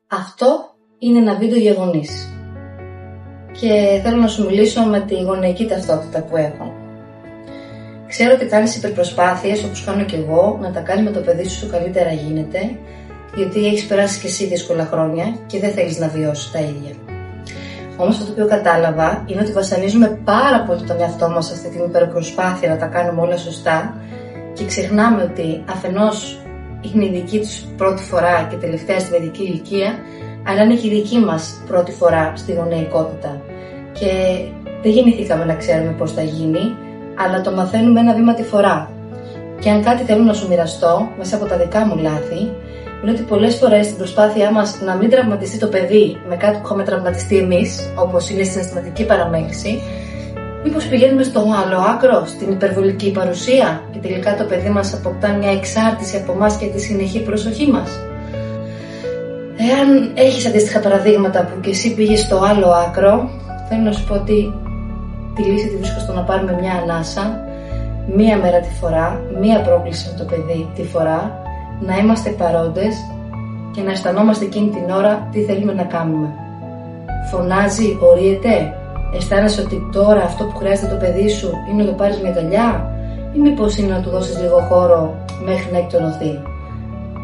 Αυτό είναι ένα βίντεο για γονείς. Και θέλω να σου μιλήσω με τη γονεϊκή ταυτότητα που έχω. Ξέρω ότι κάνεις υπερπροσπάθειες, όπως κάνω και εγώ, να τα κάνεις με το παιδί σου καλύτερα γίνεται, γιατί έχεις περάσει και εσύ δύσκολα χρόνια και δεν θέλεις να βιώσεις τα ίδια. Όμως αυτό το οποίο κατάλαβα είναι ότι βασανίζουμε πάρα πολύ τον εαυτό μας σε αυτή την υπερπροσπάθεια να τα κάνουμε όλα σωστά και ξεχνάμε ότι αφενός είναι η δική τους πρώτη φορά και τελευταία στη παιδική ηλικία, αλλά είναι και η δική μας πρώτη φορά στη γονεϊκότητα. Και δεν γεννηθήκαμε να ξέρουμε πώς θα γίνει, αλλά το μαθαίνουμε ένα βήμα τη φορά. Και αν κάτι θέλω να σου μοιραστώ, μέσα από τα δικά μου λάθη, είναι ότι πολλές φορές στην προσπάθειά μας να μην τραυματιστεί το παιδί με κάτι που έχουμε τραυματιστεί εμείς, όπως είναι η συναισθηματική παραμέληση, μήπως πηγαίνουμε στο άλλο άκρο, στην υπερβολική παρουσία και τελικά το παιδί μας αποκτά μια εξάρτηση από εμάς και τη συνεχή προσοχή μας. Εάν έχεις αντίστοιχα παραδείγματα που και εσύ πήγες στο άλλο άκρο, θέλω να σου πω ότι τη λύση τη βρίσκω στο να πάρουμε μια ανάσα, μία μέρα τη φορά, μία πρόκληση με το παιδί τη φορά, να είμαστε παρόντες και να αισθανόμαστε εκείνη την ώρα τι θέλουμε να κάνουμε. Φωνάζει, ορίεται, αισθάνεσαι ότι τώρα αυτό που χρειάζεται το παιδί σου είναι να το πάρεις με αγκαλιά ή μήπως είναι να του δώσεις λίγο χώρο μέχρι να εκτονωθεί.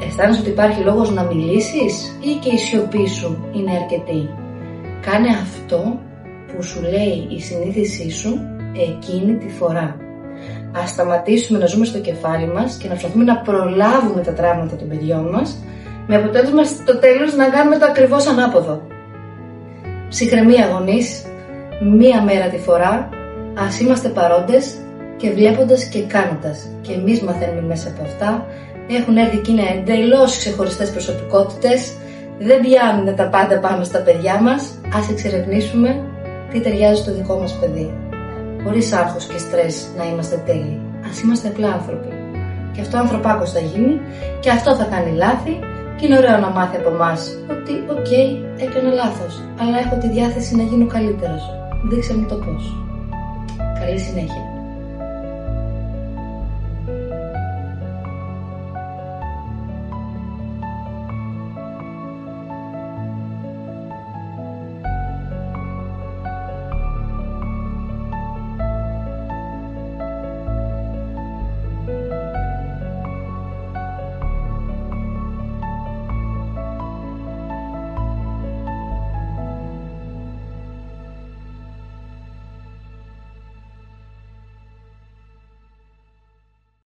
Αισθάνεσαι ότι υπάρχει λόγος να μιλήσεις ή και η σιωπή σου είναι αρκετή. Κάνε αυτό που σου λέει η συνείδησή σου εκείνη τη φορά. Ας σταματήσουμε να ζούμε στο κεφάλι μας και να προσπαθούμε να προλάβουμε τα τραύματα των παιδιών μας, με αποτέλεσμα στο τέλος να κάνουμε το ακριβώς ανάποδο. Ψυχραιμία γονείς, μία μέρα τη φορά, ας είμαστε παρόντες και βλέποντας και κάνοντας. Και εμείς μαθαίνουμε μέσα από αυτά. Έχουν έρθει και είναι εντελώς ξεχωριστές προσωπικότητες, δεν πιάνουν τα πάντα πάνω στα παιδιά μας. Ας εξερευνήσουμε τι ταιριάζει στο δικό μας παιδί. Χωρίς άγχος και στρες να είμαστε τέλειοι. Ας είμαστε απλά άνθρωποι. Και αυτό ανθρωπάκος θα γίνει και αυτό θα κάνει λάθη και είναι ωραίο να μάθει από εμάς ότι έκανα λάθος, αλλά έχω τη διάθεση να γίνω καλύτερος. Δείξε μου το πώς. Καλή συνέχεια.